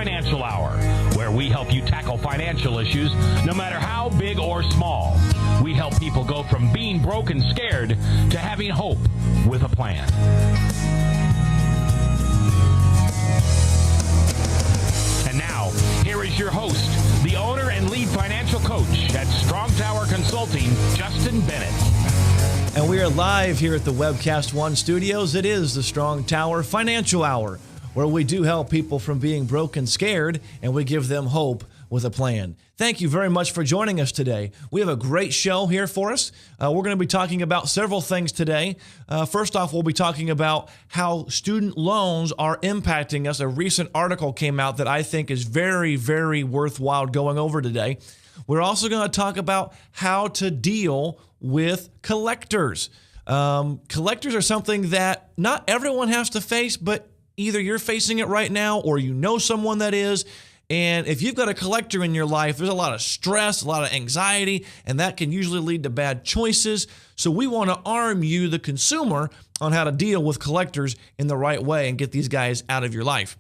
Financial Hour, where we help you tackle financial issues no matter how big or small. We help people go from being broke and scared to having hope with a plan. And now, here is your host, the owner and lead financial coach at Strong Tower Consulting, Justin Bennett. And we are live here at the Webcast One studios. It is the Strong Tower Financial Hour, where we do help people from being broke and scared, and we give them hope with a plan. Thank you very much for joining us today. We have a great show here for us. We're going to be talking about several things today. First off, we'll be talking about how student loans are impacting us. A recent article came out that I think is very, very worthwhile going over today. We're also going to talk about how to deal with collectors. Collectors are something that not everyone has to face, but either you're facing it right now or you know someone that is. And if you've got a collector in your life, there's a lot of stress, a lot of anxiety, and that can usually lead to bad choices. So we want to arm you, the consumer, on how to deal with collectors in the right way and get these guys out of your life.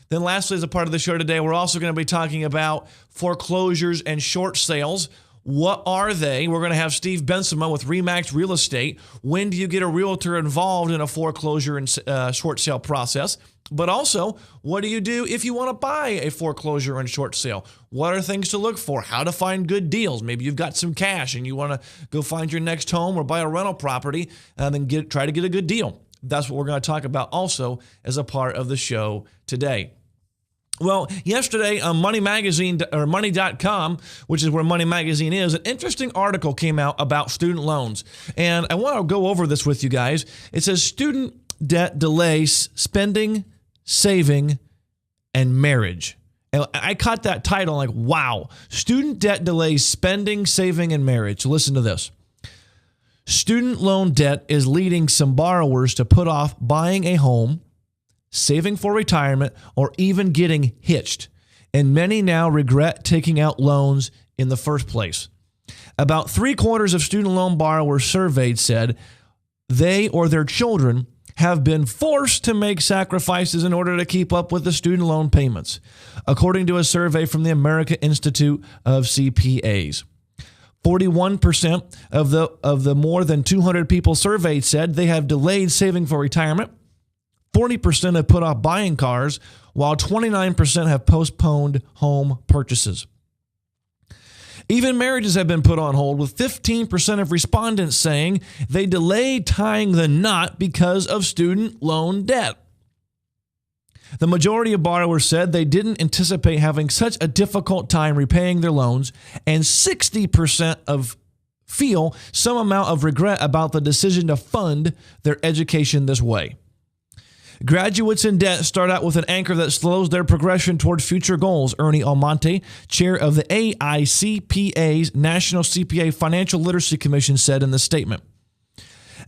Then lastly, as a part of the show today, we're also going to be talking about foreclosures and short sales. What are they? We're going to have Steve Bensema with Remax Real Estate. When do you get a realtor involved in a foreclosure and short sale process? But also, what do you do if you want to buy a foreclosure and short sale? What are things to look for? How to find good deals? Maybe you've got some cash and you want to go find your next home or buy a rental property and then try to get a good deal. That's what we're going to talk about also as a part of the show today. Well, yesterday on Money Magazine, or Money.com, which is where Money Magazine is, an interesting article came out about student loans. And I want to go over this with you guys. It says student debt delays spending, saving, and marriage. And I caught that title like, wow. Student debt delays spending, saving, and marriage. So listen to this. Student loan debt is leading some borrowers to put off buying a home, saving for retirement, or even getting hitched. And many now regret taking out loans in the first place. About 3/4 of student loan borrowers surveyed said they or their children have been forced to make sacrifices in order to keep up with the student loan payments, according to a survey from the American Institute of CPAs. 41% of the more than 200 people surveyed said they have delayed saving for retirement. 40% have put off buying cars, while 29% have postponed home purchases. Even marriages have been put on hold, with 15% of respondents saying they delayed tying the knot because of student loan debt. The majority of borrowers said they didn't anticipate having such a difficult time repaying their loans, and 60% feel some amount of regret about the decision to fund their education this way. Graduates in debt start out with an anchor that slows their progression toward future goals, Ernie Almonte, chair of the AICPA's National CPA Financial Literacy Commission, said in the statement.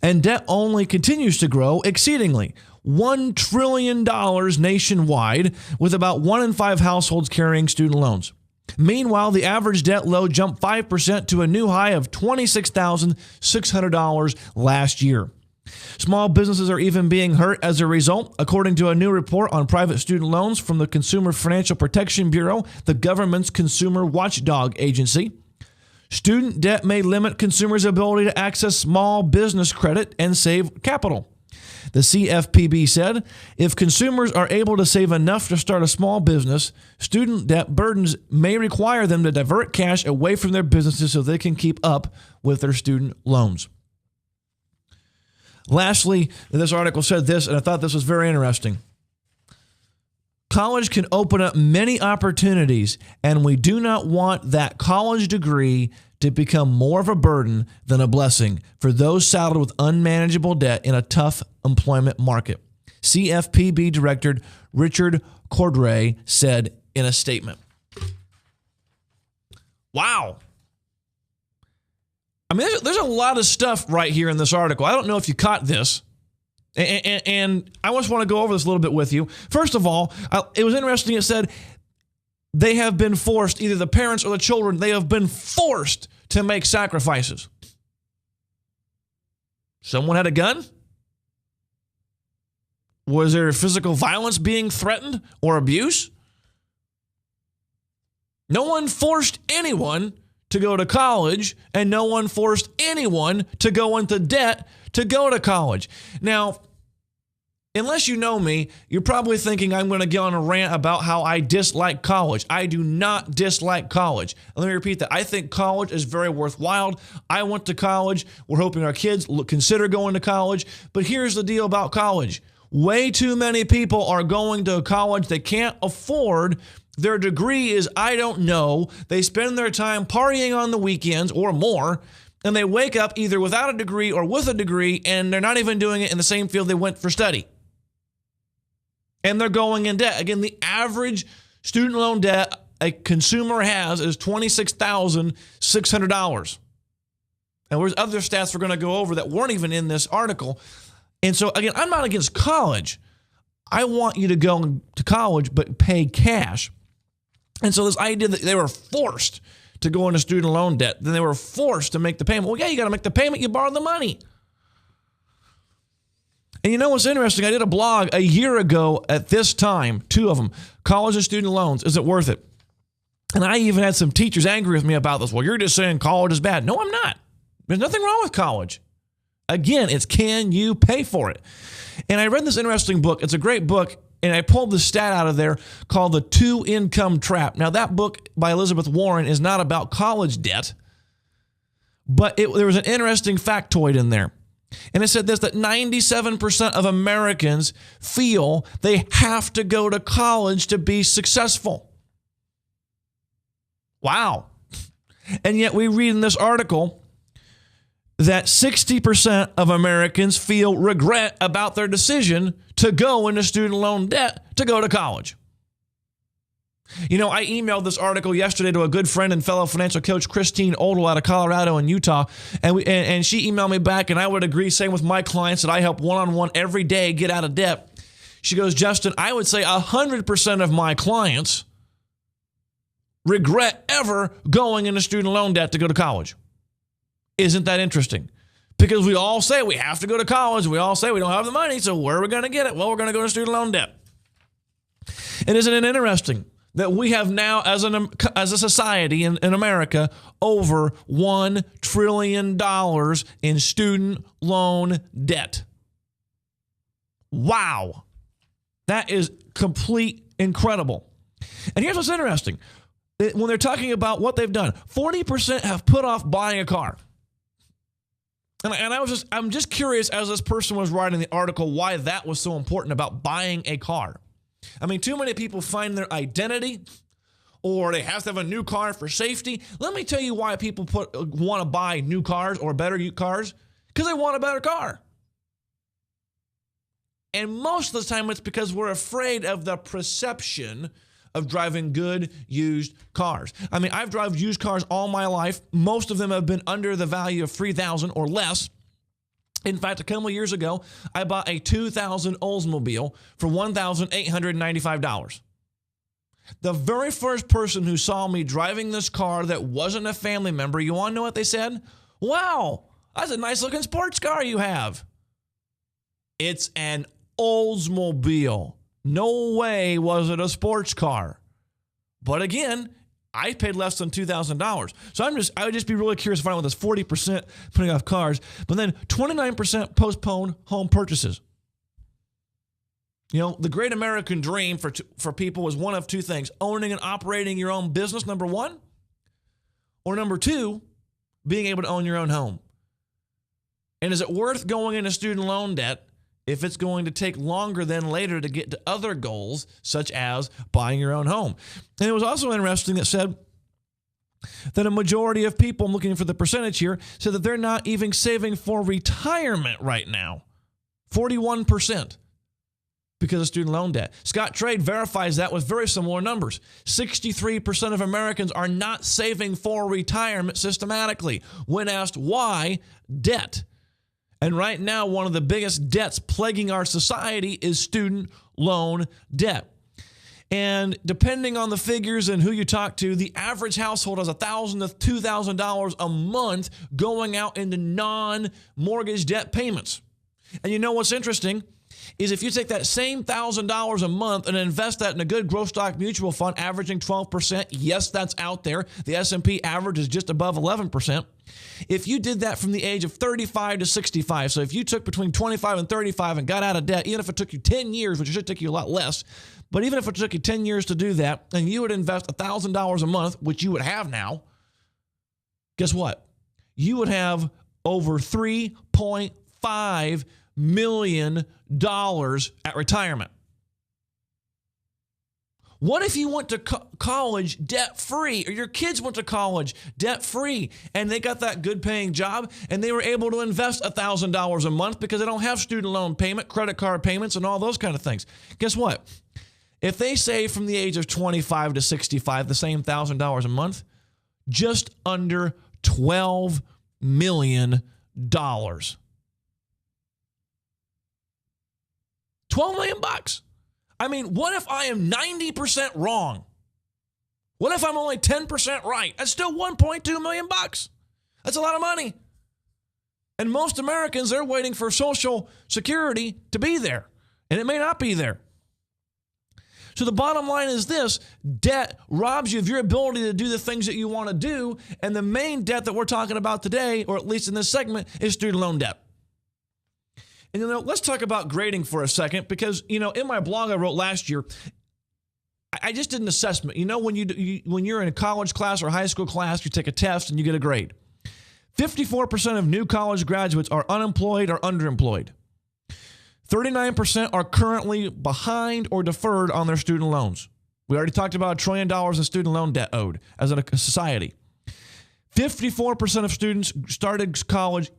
And debt only continues to grow exceedingly. $1 trillion nationwide, with about 1 in 5 households carrying student loans. Meanwhile, the average debt load jumped 5% to a new high of $26,600 last year. Small businesses are even being hurt as a result, according to a new report on private student loans from the Consumer Financial Protection Bureau, the government's consumer watchdog agency. Student debt may limit consumers' ability to access small business credit and save capital. The CFPB said, if consumers are able to save enough to start a small business, student debt burdens may require them to divert cash away from their businesses so they can keep up with their student loans. Lastly, this article said this, and I thought this was very interesting. College can open up many opportunities, and we do not want that college degree to become more of a burden than a blessing for those saddled with unmanageable debt in a tough employment market. CFPB Director Richard Cordray said in a statement. Wow. I mean, there's a lot of stuff right here in this article. I don't know if you caught this, and I just want to go over this a little bit with you. First of all, it was interesting. It said they have been forced, either the parents or the children, they have been forced to make sacrifices. Someone had a gun? Was there physical violence being threatened or abuse? No one forced anyone to go to college, and no one forced anyone to go into debt to go to college. Now, unless you know me, you're probably thinking I'm going to get on a rant about how I dislike college. I do not dislike college. Let me repeat that. I think college is very worthwhile. I went to college. We're hoping our kids consider going to college. But here's the deal about college. Way too many people are going to college they can't afford. Their degree is, I don't know. They spend their time partying on the weekends or more, and they wake up either without a degree or with a degree, and they're not even doing it in the same field they went for study. And they're going in debt. Again, the average student loan debt a consumer has is $26,600. And there's other stats we're going to go over that weren't even in this article. And so, again, I'm not against college. I want you to go to college, but pay cash. And so this idea that they were forced to go into student loan debt, then they were forced to make the payment. Well, yeah, you got to make the payment. You borrowed the money. And you know what's interesting? I did a blog a year ago at this time, 2 of them, college and student loans. Is it worth it? And I even had some teachers angry with me about this. Well, you're just saying college is bad. No, I'm not. There's nothing wrong with college. Again, it's can you pay for it? And I read this interesting book. It's a great book. And I pulled the stat out of there called The 2-Income Trap. Now, that book by Elizabeth Warren is not about college debt, but there was an interesting factoid in there. And it said this, that 97% of Americans feel they have to go to college to be successful. Wow. And yet we read in this article that 60% of Americans feel regret about their decision to go into student loan debt to go to college. You know, I emailed this article yesterday to a good friend and fellow financial coach, Christine Odell, out of Colorado and Utah, and she emailed me back, and I would agree, same with my clients that I help one-on-one every day get out of debt. She goes, Justin, I would say 100% of my clients regret ever going into student loan debt to go to college. Isn't that interesting? Because we all say we have to go to college. We all say we don't have the money, so where are we going to get it? Well, we're going to go to student loan debt. And isn't it interesting that we have now, as a society in America, over $1 trillion in student loan debt? Wow. That is complete incredible. And here's what's interesting. When they're talking about what they've done, 40% have put off buying a car. And I'm just curious, as this person was writing the article, why that was so important about buying a car. I mean, too many people find their identity, or they have to have a new car for safety. Let me tell you why people want to buy new cars or better cars. Because they want a better car. And most of the time it's because we're afraid of the perception of driving good used cars. I mean, I've driven used cars all my life. Most of them have been under the value of $3,000 or less. In fact, a couple of years ago, I bought a 2000 Oldsmobile for $1,895. The very first person who saw me driving this car that wasn't a family member, you want to know what they said? Wow, that's a nice looking sports car you have. It's an Oldsmobile. No way was it a sports car. But again, I paid less than $2,000. So I would just be really curious to find out what this 40% putting off cars, but then 29% postpone home purchases. You know, the great American dream for people was one of two things: owning and operating your own business, number one, or number two, being able to own your own home. And is it worth going into student loan debt if it's going to take longer than later to get to other goals, such as buying your own home? And it was also interesting that said that a majority of people, I'm looking for the percentage here, said that they're not even saving for retirement right now. 41% because of student loan debt. Scottrade verifies that with very similar numbers. 63% of Americans are not saving for retirement systematically. When asked why, debt. And right now, one of the biggest debts plaguing our society is student loan debt. And depending on the figures and who you talk to, the average household has $1,000 to $2,000 a month going out into non-mortgage debt payments. And you know what's interesting? is if you take that same $1,000 a month and invest that in a good growth stock mutual fund averaging 12%. Yes, that's out there. The S&P average is just above 11%. If you did that from the age of 35 to 65, so if you took between 25 and 35 and got out of debt, even if it took you 10 years, which should take you a lot less, but even if it took you 10 years to do that, and you would invest $1,000 a month, which you would have now, guess what? You would have over $3.5 million at retirement. What if you went to college debt-free, or your kids went to college debt-free, and they got that good-paying job, and they were able to invest $1,000 a month because they don't have student loan payment, credit card payments, and all those kind of things? Guess what? If they save from the age of 25 to 65 the same $1,000 a month, just under $12 million. $12 million bucks. I mean, what if I am 90% wrong? What if I'm only 10% right? That's still $1.2 million bucks. That's a lot of money. And most Americans, they're waiting for Social Security to be there, and it may not be there. So the bottom line is this: debt robs you of your ability to do the things that you want to do, and the main debt that we're talking about today, or at least in this segment, is student loan debt. And let's talk about grading for a second, because in my blog I wrote last year, I just did an assessment. When you're in a college class or high school class, you take a test and you get a grade. 54% of new college graduates are unemployed or underemployed. 39% are currently behind or deferred on their student loans. We already talked about $1 trillion in student loan debt owed as a society. 54% of students started college,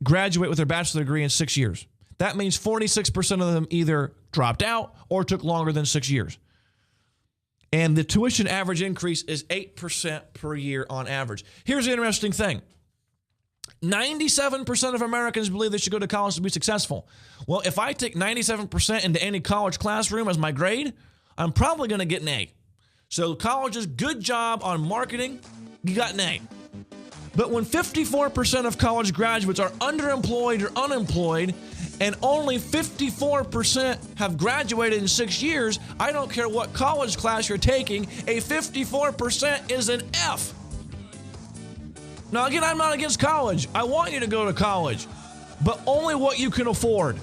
graduate with their bachelor's degree in 6 years. That means 46% of them either dropped out or took longer than 6 years. And the tuition average increase is 8% per year on average. Here's the interesting thing. 97% of Americans believe they should go to college to be successful. Well, if I take 97% into any college classroom as my grade, I'm probably going to get an A. So colleges, good job on marketing, you got an A. But when 54% of college graduates are underemployed or unemployed, and only 54% have graduated in 6 years, I don't care what college class you're taking, a 54% is an F. Now, again, I'm not against college. I want you to go to college, but only what you can afford.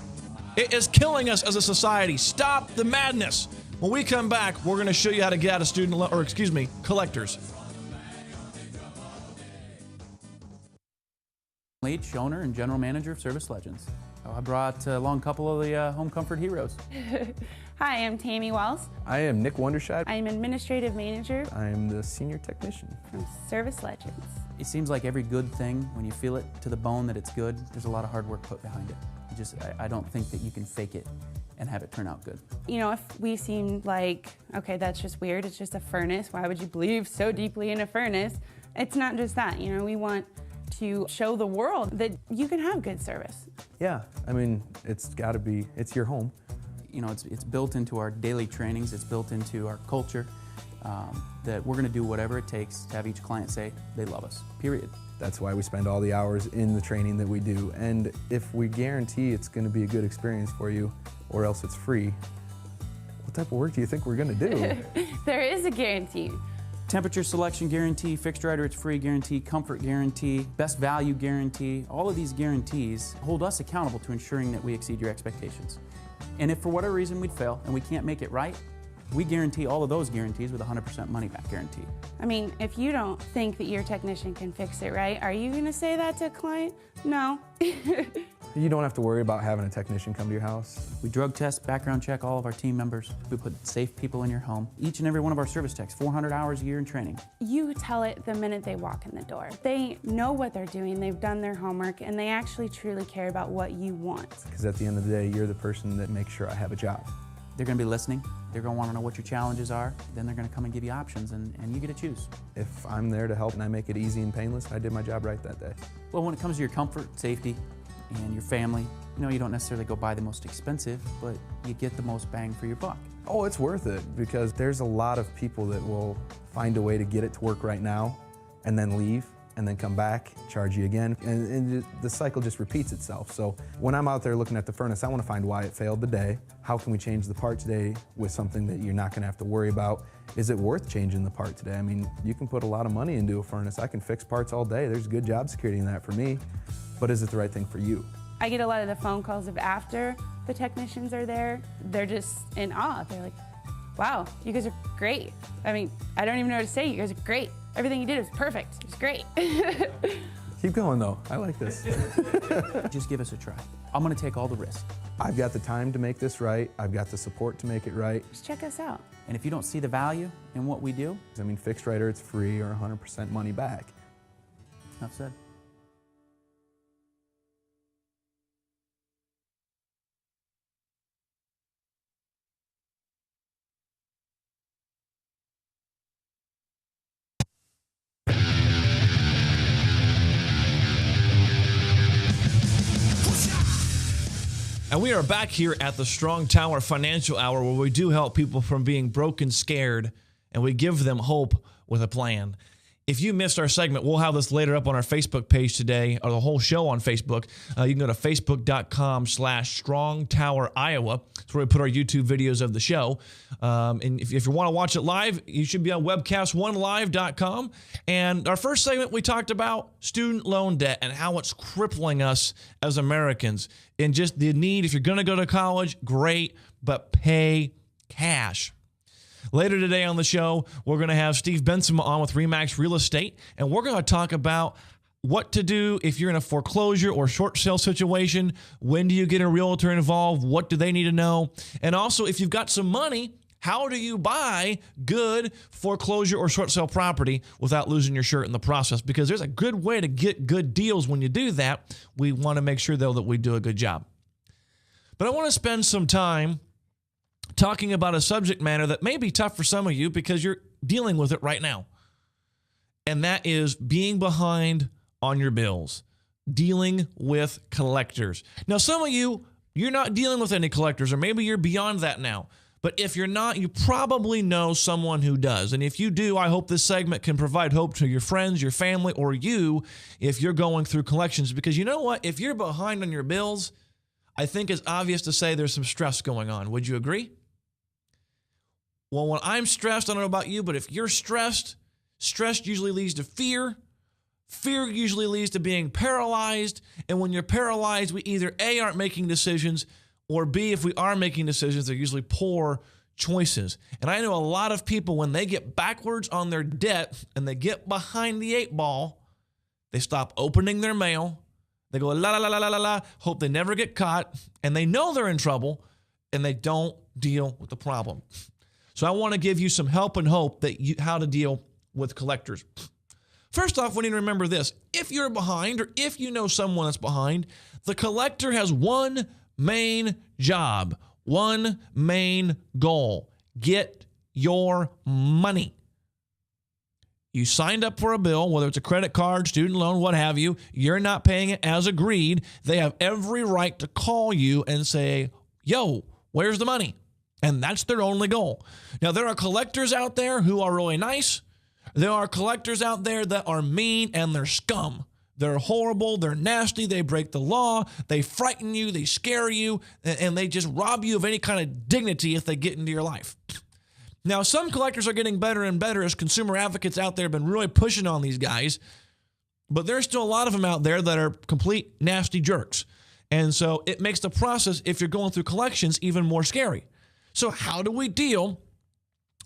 It is killing us as a society. Stop the madness. When we come back, we're going to show you how to get out of collectors. Leach, owner and general manager of Service Legends. I brought along a couple of the home comfort heroes. Hi, I'm Tammy Wells. I am Nick Wondershide. I'm administrative manager I am the senior technician from Service Legends. It seems like every good thing, when you feel it to the bone that it's good, there's a lot of hard work put behind it. I don't think that you can fake it and have it turn out good. If we seem like, okay, that's just weird, it's just a furnace, why would you believe so deeply in a furnace? It's not just that, we want to show the world that you can have good service. Yeah, I mean, it's got to be, it's your home. It's built into our daily trainings, it's built into our culture, that we're going to do whatever it takes to have each client say they love us, period. That's why we spend all the hours in the training that we do. And if we guarantee it's going to be a good experience for you, or else it's free, what type of work do you think we're going to do? There is a guarantee. Temperature selection guarantee, fixed rider it's free guarantee, comfort guarantee, best value guarantee. All of these guarantees hold us accountable to ensuring that we exceed your expectations. And if for whatever reason we'd fail and we can't make it right, we guarantee all of those guarantees with a 100% money back guarantee. I mean, if you don't think that your technician can fix it right, are you going to say that to a client? No. You don't have to worry about having a technician come to your house. We drug test, background check all of our team members. We put safe people in your home. Each and every one of our service techs, 400 hours a year in training. You tell it the minute they walk in the door. They know what they're doing, they've done their homework, and they actually truly care about what you want. Because at the end of the day, you're the person that makes sure I have a job. They're going to be listening. They're going to want to know what your challenges are. Then they're going to come and give you options, and you get to choose. If I'm there to help and I make it easy and painless, I did my job right that day. Well, when it comes to your comfort, safety, and your family, you don't necessarily go buy the most expensive, but you get the most bang for your buck. Oh, it's worth it, because there's a lot of people that will find a way to get it to work right now and then leave and then come back, charge you again, and the cycle just repeats itself. So when I'm out there looking at the furnace, I want to find why it failed today. How can we change the part today with something that you're not going to have to worry about? Is it worth changing the part today? I mean, you can put a lot of money into a furnace. I can fix parts all day. There's good job security in that for me, but is it the right thing for you? I get a lot of the phone calls of after the technicians are there. They're just in awe. They're like, wow, you guys are great. I mean, I don't even know what to say. You guys are great. Everything you did was perfect. It was great. Keep going though, I like this. Just give us a try. I'm gonna take all the risk. I've got the time to make this right. I've got the support to make it right. Just check us out. And if you don't see the value in what we do, I mean, fixed right or it's free or 100% money back. enough said. And we are back here at the Strong Tower Financial Hour, where we do help people from being broke and scared, and we give them hope with a plan. If you missed our segment, we'll have this later up on our Facebook page today, or the whole show on Facebook. You can go to facebook.com/StrongTowerIowa. That's where we put our YouTube videos of the show. And if you want to watch it live, you should be on webcast1live.com. And our first segment, we talked about student loan debt and how it's crippling us as Americans. And just the need, if you're going to go to college, great, but pay cash. Later today on the show, we're going to have Steve Bensema on with RE/MAX Real Estate, and we're going to talk about what to do if you're in a foreclosure or short sale situation. When do you get a realtor involved? What do they need to know? And also, if you've got some money, how do you buy good foreclosure or short sale property without losing your shirt in the process? Because there's a good way to get good deals when you do that. We want to make sure, though, that we do a good job. But I want to spend some time talking about a subject matter that may be tough for some of you because you're dealing with it right now. And that is being behind on your bills, dealing with collectors. Now, some of you, you're not dealing with any collectors, or maybe you're beyond that now. But if you're not, you probably know someone who does. And if you do, I hope this segment can provide hope to your friends, your family, or you if you're going through collections. Because you know what? If you're behind on your bills, I think it's obvious to say there's some stress going on. Would you agree? Well, when I'm stressed, I don't know about you, but if you're stressed, stress usually leads to fear. Fear usually leads to being paralyzed. And when you're paralyzed, we either A, aren't making decisions, or B, if we are making decisions, they're usually poor choices. And I know a lot of people, when they get backwards on their debt and they get behind the 8 ball, they stop opening their mail. They go, la, la, la, la, la, la, la, hope they never get caught. And they know they're in trouble, and they don't deal with the problem. So I want to give you some help and hope that how to deal with collectors. First off, we need to remember this. If you're behind, or if you know someone that's behind, the collector has one main job, one main goal: get your money. You signed up for a bill, whether it's a credit card, student loan, what have you. You're not paying it as agreed. They have every right to call you and say, yo, where's the money? And that's their only goal. Now, there are collectors out there who are really nice. There are collectors out there that are mean and they're scum. They're horrible. They're nasty. They break the law. They frighten you. They scare you. And they just rob you of any kind of dignity if they get into your life. Now, some collectors are getting better and better as consumer advocates out there have been really pushing on these guys. But there's still a lot of them out there that are complete nasty jerks. And so it makes the process, if you're going through collections, even more scary. So how do we deal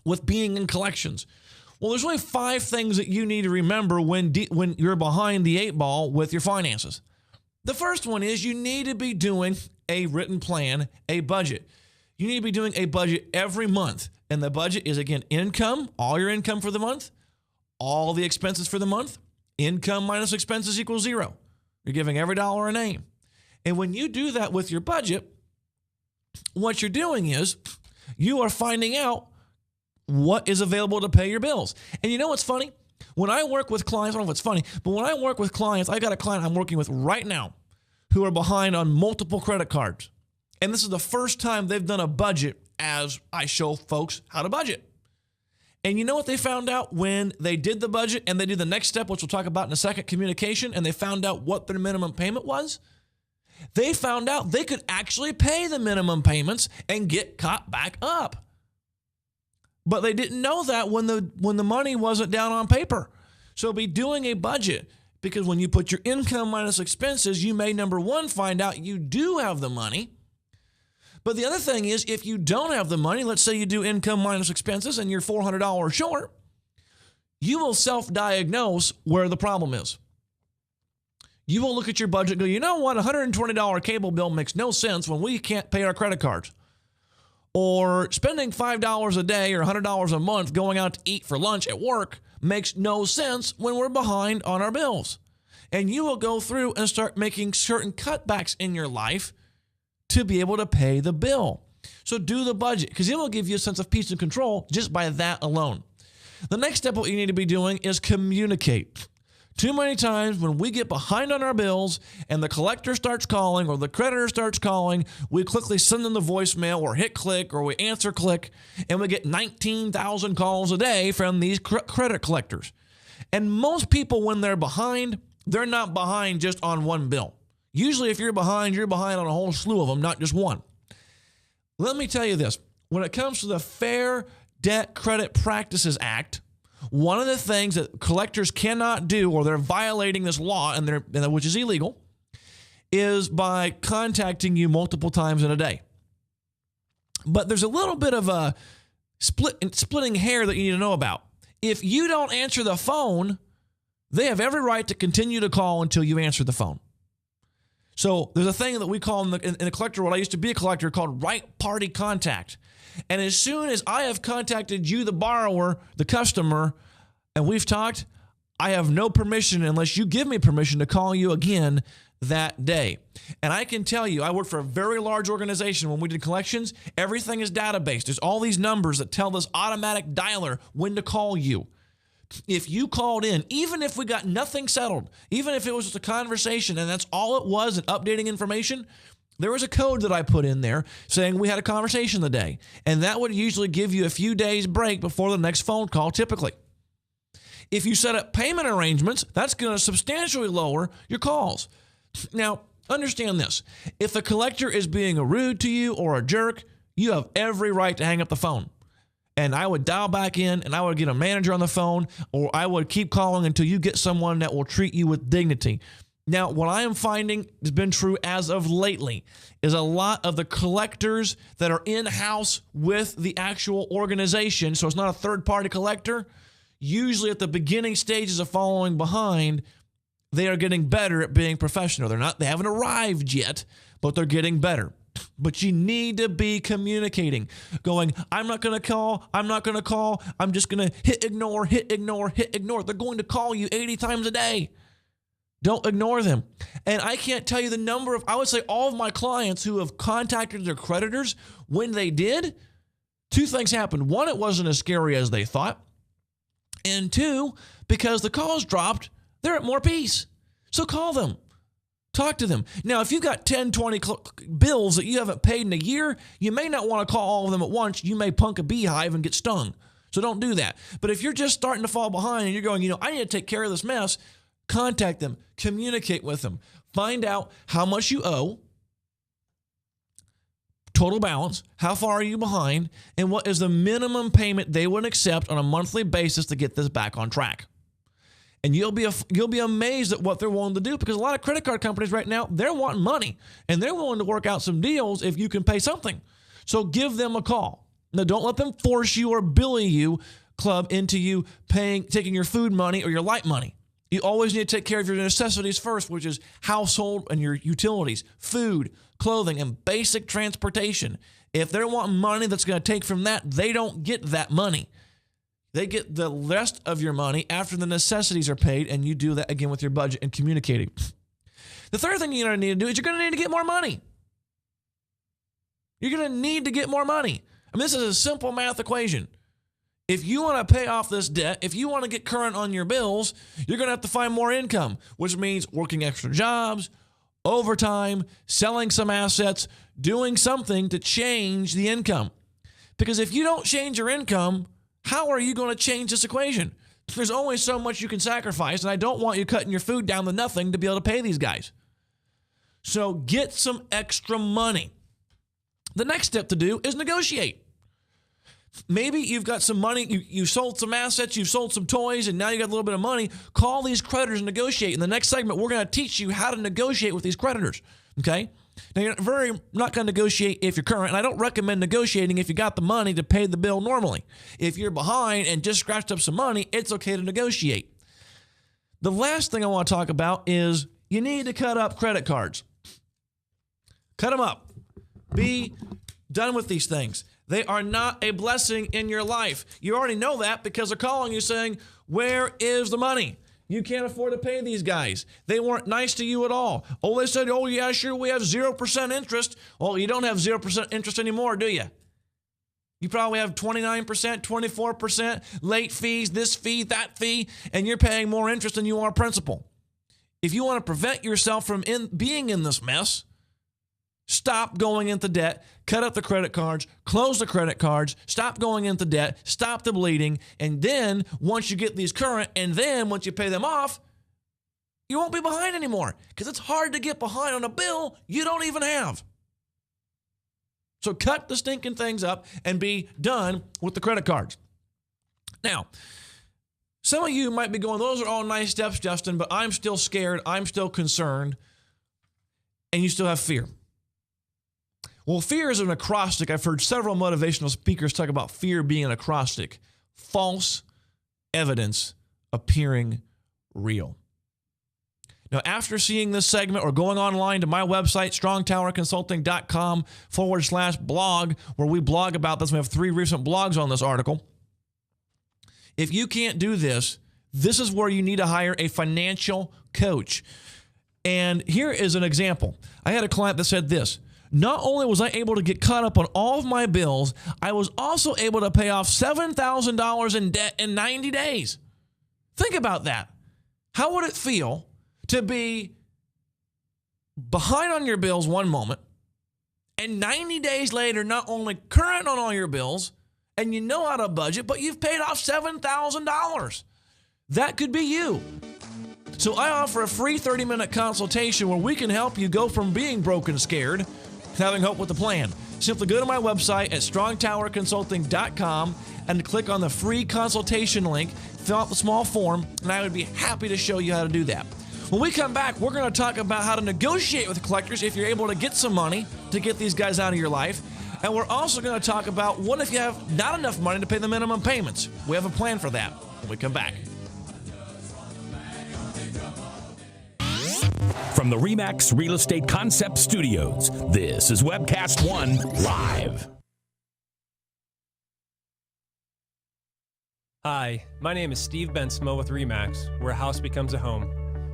with being in collections? Well, there's only 5 things that you need to remember when you're behind the 8 ball with your finances. The first one is you need to be doing a written plan, a budget. You need to be doing a budget every month. And the budget is, again, income, all your income for the month, all the expenses for the month. Income minus expenses equals 0. You're giving every dollar a name. And when you do that with your budget, what you're doing is you are finding out what is available to pay your bills. And you know what's funny? When I work with clients, I don't know if it's funny, but when I work with clients, I got a client I'm working with right now who are behind on multiple credit cards. And this is the first time they've done a budget as I show folks how to budget. And you know what they found out when they did the budget and they did the next step, which we'll talk about in a second, communication, and they found out what their minimum payment was? They found out they could actually pay the minimum payments and get caught back up. But they didn't know that when the money wasn't down on paper. So be doing a budget, because when you put your income minus expenses, you may, number one, find out you do have the money. But the other thing is, if you don't have the money, let's say you do income minus expenses and you're $400 short, you will self-diagnose where the problem is. You will look at your budget and go, you know what, $120 cable bill makes no sense when we can't pay our credit cards. Or spending $5 a day or $100 a month going out to eat for lunch at work makes no sense when we're behind on our bills. And you will go through and start making certain cutbacks in your life to be able to pay the bill. So do the budget, because it will give you a sense of peace and control just by that alone. The next step, what you need to be doing is communicate. Too many times when we get behind on our bills and the collector starts calling or the creditor starts calling, we quickly send them the voicemail or hit click or we answer click, and we get 19,000 calls a day from these credit collectors. And most people, when they're behind, they're not behind just on one bill. Usually if you're behind on a whole slew of them, not just one. Let me tell you this. When it comes to the Fair Debt Credit Practices Act, one of the things that collectors cannot do, or they're violating this law, which is illegal, is by contacting you multiple times in a day. But there's a little bit of a splitting hair that you need to know about. If you don't answer the phone, they have every right to continue to call until you answer the phone. So there's a thing that we call in the collector world, I used to be a collector, called right party contact. And as soon as I have contacted you, the borrower, the customer, and we've talked, I have no permission unless you give me permission to call you again that day. And I can tell you, I worked for a very large organization. When we did collections, everything is database. There's all these numbers that tell this automatic dialer when to call you. If you called in, even if we got nothing settled, even if it was just a conversation and that's all it was, and updating information, there was a code that I put in there saying we had a conversation today. And that would usually give you a few days break before the next phone call, typically. If you set up payment arrangements, that's going to substantially lower your calls. Now, understand this. If a collector is being rude to you or a jerk, you have every right to hang up the phone. And I would dial back in and I would get a manager on the phone, or I would keep calling until you get someone that will treat you with dignity. Now, what I am finding has been true as of lately is a lot of the collectors that are in-house with the actual organization, so it's not a third-party collector, usually at the beginning stages of following behind, they are getting better at being professional. They haven't arrived yet, but they're getting better. But you need to be communicating, going, I'm not going to call, I'm just going to hit ignore. They're going to call you 80 times a day. Don't ignore them. And I can't tell you the number of, I would say all of my clients who have contacted their creditors, when they did, two things happened. One, it wasn't as scary as they thought. And two, because the calls dropped, they're at more peace. So call them. Talk to them. Now, if you've got 10, 20 bills that you haven't paid in a year, you may not want to call all of them at once. You may punk a beehive and get stung. So don't do that. But if you're just starting to fall behind and you're going, I need to take care of this mess, contact them, communicate with them, find out how much you owe, total balance, how far are you behind, and what is the minimum payment they would accept on a monthly basis to get this back on track. And you'll be amazed at what they're willing to do, because a lot of credit card companies right now, they're wanting money and they're willing to work out some deals if you can pay something. So give them a call. Now, don't let them force you or bully you, club, into you taking your food money or your light money. You always need to take care of your necessities first, which is household and your utilities, food, clothing, and basic transportation. If they're wanting money that's going to take from that, they don't get that money. They get the rest of your money after the necessities are paid, and you do that again with your budget and communicating. The third thing you're going to need to do is you're going to need to get more money. You're going to need to get more money. I mean, this is a simple math equation. If you want to pay off this debt, if you want to get current on your bills, you're going to have to find more income, which means working extra jobs, overtime, selling some assets, doing something to change the income. Because if you don't change your income, How are you going to change this equation? There's only so much you can sacrifice, and I don't want you cutting your food down to nothing to be able to pay these guys. So get some extra money. The next step to do is negotiate. Maybe you've got some money, you sold some assets, you've sold some toys, and now you got a little bit of money. Call these creditors and negotiate. In the next segment, we're going to teach you how to negotiate with these creditors, okay? Now, you're not going to negotiate if you're current, and I don't recommend negotiating if you got the money to pay the bill normally. If you're behind and just scratched up some money, it's okay to negotiate. The last thing I want to talk about is you need to cut up credit cards. Cut them up. Be done with these things. They are not a blessing in your life. You already know that because they're calling you saying, where is the money? You can't afford to pay these guys. They weren't nice to you at all. Oh, they said, oh, yeah, sure, we have 0% interest. Well, you don't have 0% interest anymore, do you? You probably have 29%, 24%, late fees, this fee, that fee, and you're paying more interest than you are principal. If you want to prevent yourself from being in this mess, stop going into debt, cut up the credit cards, close the credit cards, stop going into debt, stop the bleeding, and then once you get these current, and then once you pay them off, you won't be behind anymore because it's hard to get behind on a bill you don't even have. So cut the stinking things up and be done with the credit cards. Now, some of you might be going, those are all nice steps, Justin, but I'm still scared, I'm still concerned, and you still have fear. Well, fear is an acrostic. I've heard several motivational speakers talk about fear being an acrostic. False evidence appearing real. Now, after seeing this segment or going online to my website, strongtowerconsulting.com/blog, where we blog about this, we have 3 recent blogs on this article. If you can't do this, this is where you need to hire a financial coach. And here is an example. I had a client that said this. Not only was I able to get caught up on all of my bills, I was also able to pay off $7,000 in debt in 90 days. Think about that. How would it feel to be behind on your bills one moment and 90 days later not only current on all your bills and you know how to budget, but you've paid off $7,000? That could be you. So I offer a free 30-minute consultation where we can help you go from being broke and scared to having hope with a plan. Simply go to my website at strongtowerconsulting.com and click on the free consultation link, fill out the small form, and I would be happy to show you how to do that. When we come back, we're going to talk about how to negotiate with collectors if you're able to get some money to get these guys out of your life. And we're also going to talk about what if you have not enough money to pay the minimum payments. We have a plan for that when we come back. From the RE/MAX Real Estate Concept Studios, this is Webcast One Live. Hi, my name is Steve Bensmo with RE/MAX, where a house becomes a home.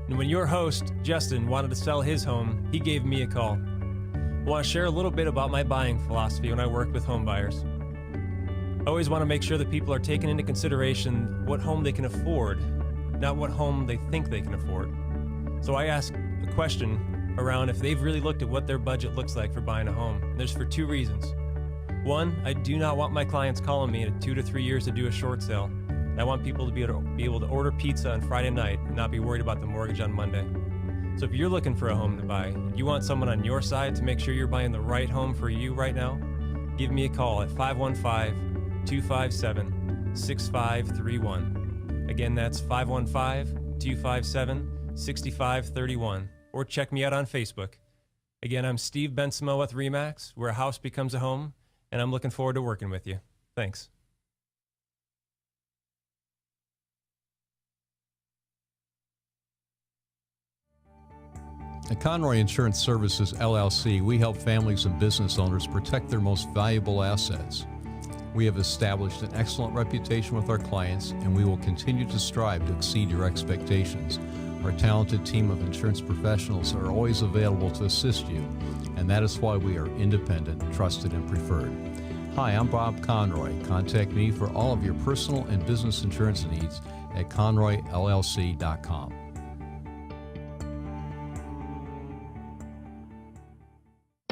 And when your host, Justin, wanted to sell his home, he gave me a call. I want to share a little bit about my buying philosophy when I work with home buyers. I always want to make sure that people are taking into consideration what home they can afford, not what home they think they can afford. So I ask a question around if they've really looked at what their budget looks like for buying a home. And there's for 2 reasons. One, I do not want my clients calling me in 2 to 3 years to do a short sale. I want people to be able to order pizza on Friday night and not be worried about the mortgage on Monday. So if you're looking for a home to buy, and you want someone on your side to make sure you're buying the right home for you right now, give me a call at 515-257-6531. Again, that's 515-257-6531. Or check me out on Facebook. Again, I'm Steve Bensmo with RE/MAX, where a house becomes a home, and I'm looking forward to working with you. Thanks. At Conroy Insurance Services, LLC, we help families and business owners protect their most valuable assets. We have established an excellent reputation with our clients, and we will continue to strive to exceed your expectations. Our talented team of insurance professionals are always available to assist you, and that is why we are independent, trusted, and preferred. Hi, I'm Bob Conroy. Contact me for all of your personal and business insurance needs at conroyllc.com.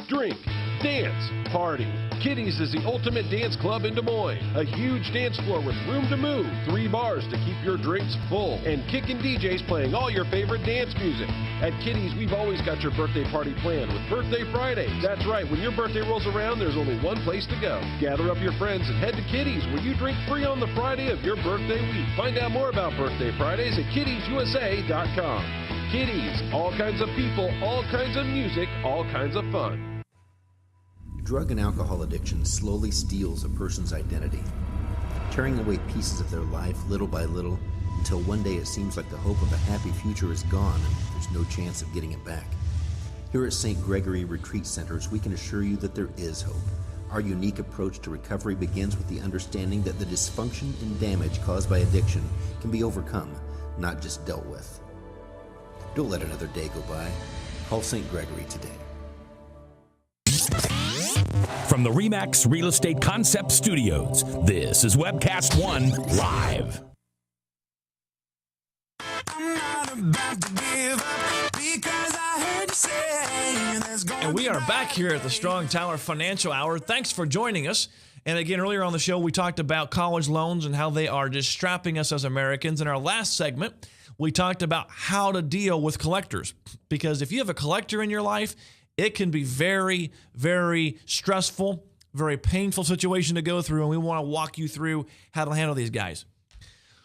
Drink, Dance, party. Kitty's is the ultimate dance club in Des Moines. A huge dance floor with room to move, 3 bars to keep your drinks full, and kickin' DJs playing all your favorite dance music. At Kitty's, we've always got your birthday party planned with Birthday Fridays. That's right, when your birthday rolls around, there's only one place to go. Gather up your friends and head to Kitty's, where you drink free on the Friday of your birthday week. Find out more about Birthday Fridays at kittiesusa.com. Kitty's, all kinds of people, all kinds of music, all kinds of fun. Drug and alcohol addiction slowly steals a person's identity, tearing away pieces of their life little by little until one day it seems like the hope of a happy future is gone and there's no chance of getting it back. Here at St. Gregory Retreat Centers, we can assure you that there is hope. Our unique approach to recovery begins with the understanding that the dysfunction and damage caused by addiction can be overcome, not just dealt with. Don't let another day go by. Call St. Gregory today. From the RE/MAX Real Estate Concept Studios, this is Webcast One Live. And we are back here at the Strong Tower Financial Hour. Thanks for joining us. And again, earlier on the show, we talked about college loans and how they are just strapping us as Americans. In our last segment, we talked about how to deal with collectors. Because if you have a collector in your life, it can be very, very stressful, very painful situation to go through, and we want to walk you through how to handle these guys.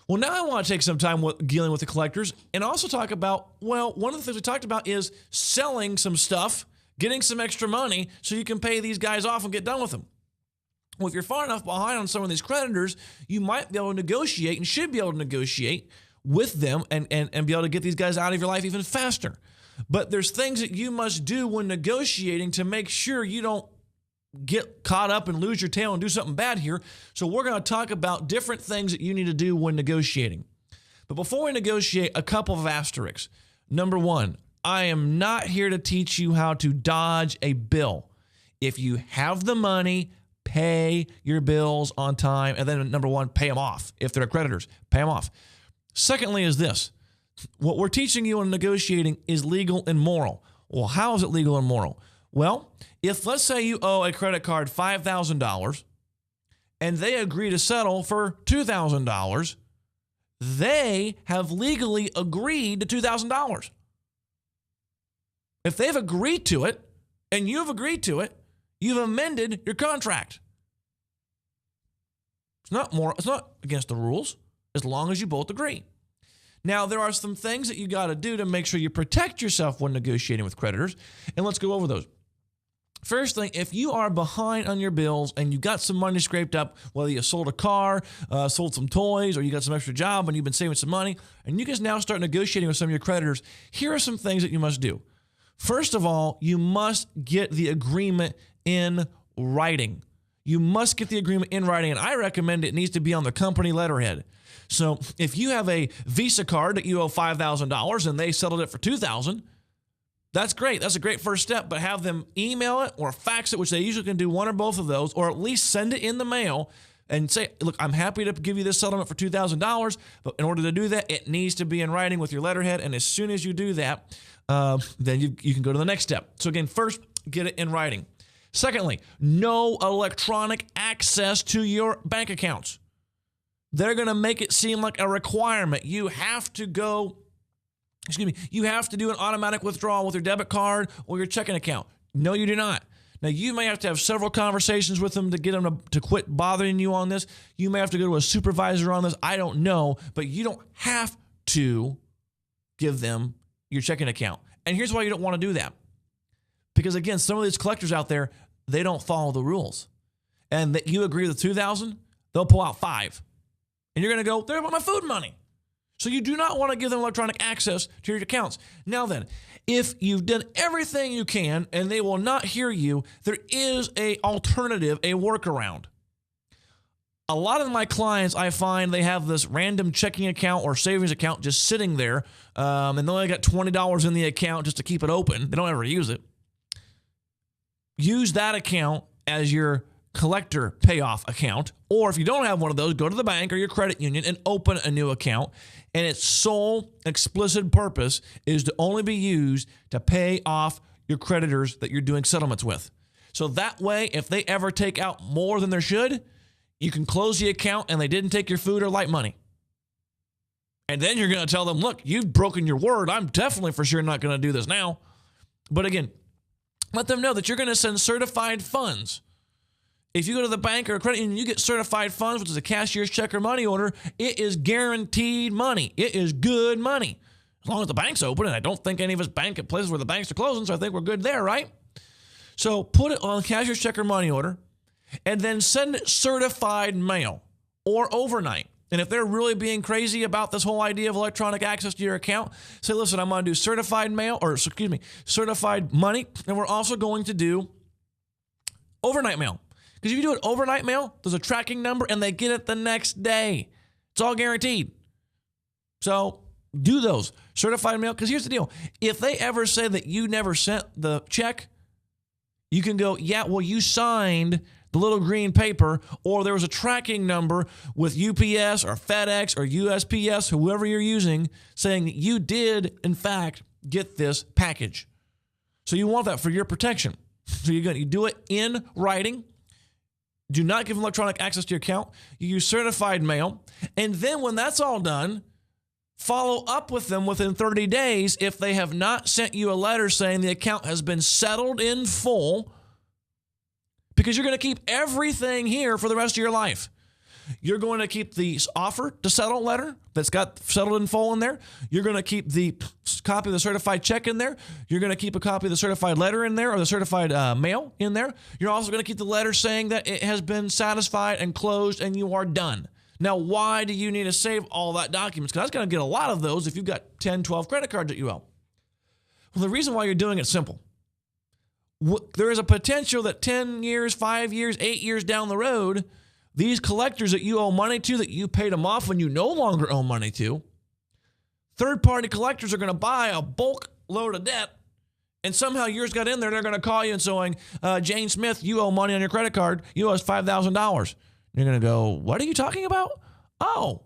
Well, now I want to take some time dealing with the collectors and also talk about, well, one of the things we talked about is selling some stuff, getting some extra money so you can pay these guys off and get done with them. Well, if you're far enough behind on some of these creditors, you might be able to negotiate and should be able to negotiate with them and be able to get these guys out of your life even faster. But there's things that you must do when negotiating to make sure you don't get caught up and lose your tail and do something bad here. So we're going to talk about different things that you need to do when negotiating. But before we negotiate, a couple of asterisks. Number one, I am not here to teach you how to dodge a bill. If you have the money, pay your bills on time. And then number one, pay them off. If they're creditors, pay them off. Secondly is this. What we're teaching you in negotiating is legal and moral. Well, how is it legal and moral? Well, if let's say you owe a credit card $5,000 and they agree to settle for $2,000, they have legally agreed to $2,000. If they've agreed to it and you've agreed to it, you've amended your contract. It's not against the rules as long as you both agree. Now, there are some things that you got to do to make sure you protect yourself when negotiating with creditors, and let's go over those. First thing, if you are behind on your bills and you got some money scraped up, whether you sold a car, sold some toys, or you got some extra job and you've been saving some money, and you can now start negotiating with some of your creditors, here are some things that you must do. First of all, you must get the agreement in writing. You must get the agreement in writing, and I recommend it needs to be on the company letterhead. So if you have a Visa card that you owe $5,000 and they settled it for $2,000, that's great. That's a great first step, but have them email it or fax it, which they usually can do one or both of those, or at least send it in the mail and say, look, I'm happy to give you this settlement for $2,000, but in order to do that, it needs to be in writing with your letterhead, and as soon as you do that, then you can go to the next step. So again, first, get it in writing. Secondly, no electronic access to your bank accounts. They're going to make it seem like a requirement. You have to you have to do an automatic withdrawal with your debit card or your checking account. No, you do not. Now, you may have to have several conversations with them to get them to quit bothering you on this. You may have to go to a supervisor on this. I don't know, but you don't have to give them your checking account. And here's why you don't want to do that. Because, again, some of these collectors out there, they don't follow the rules. And that you agree with $2,000, they'll pull out $5,000. And you're going to go, they're about my food money. So you do not want to give them electronic access to your accounts. Now then, if you've done everything you can and they will not hear you, there is an alternative, a workaround. A lot of my clients, I find they have this random checking account or savings account just sitting there, and they only got $20 in the account just to keep it open. They don't ever use it. Use that account as your collector payoff account, or if you don't have one of those, go to the bank or your credit union and open a new account, and its sole explicit purpose is to only be used to pay off your creditors that you're doing settlements with. So that way, if they ever take out more than they should, you can close the account and they didn't take your food or light money. And then you're going to tell them, look, you've broken your word. I'm definitely for sure not going to do this now. But again, let them know that you're going to send certified funds. If you go to the bank or a credit union, you get certified funds, which is a cashier's check or money order. It is guaranteed money. It is good money. As long as the bank's open, and I don't think any of us bank at places where the banks are closing, so I think we're good there, right? So put it on a cashier's check or money order, and then send it certified mail or overnight. And if they're really being crazy about this whole idea of electronic access to your account, say, listen, I'm going to do certified mail, or excuse me, certified money, and we're also going to do overnight mail. Because if you do it overnight mail, there's a tracking number, and they get it the next day. It's all guaranteed. So do those. Certified mail, because here's the deal. If they ever say that you never sent the check, you can go, yeah, well, you signed the little green paper, or there was a tracking number with UPS or FedEx or USPS, whoever you're using, saying that you did, in fact, get this package. So you want that for your protection. So you do it in writing. Do not give them electronic access to your account. You use certified mail. And then when that's all done, follow up with them within 30 days if they have not sent you a letter saying the account has been settled in full, because you're going to keep everything here for the rest of your life. You're going to keep the offer to settle letter that's got settled in full in there. You're going to keep the copy of the certified check in there. You're going to keep a copy of the certified letter in there, or the certified mail in there. You're also going to keep the letter saying that it has been satisfied and closed and you are done. Now, why do you need to save all that documents? Because that's going to get a lot of those if you've got 10, 12 credit cards that you owe. Well, the reason why you're doing it simple. There is a potential that 10 years, 5 years, 8 years down the road, these collectors that you owe money to, that you paid them off when you no longer owe money to, third-party collectors are going to buy a bulk load of debt, and somehow yours got in there. They're going to call you and saying, Jane Smith, you owe money on your credit card. You owe us $5,000. You're going to go, what are you talking about? Oh,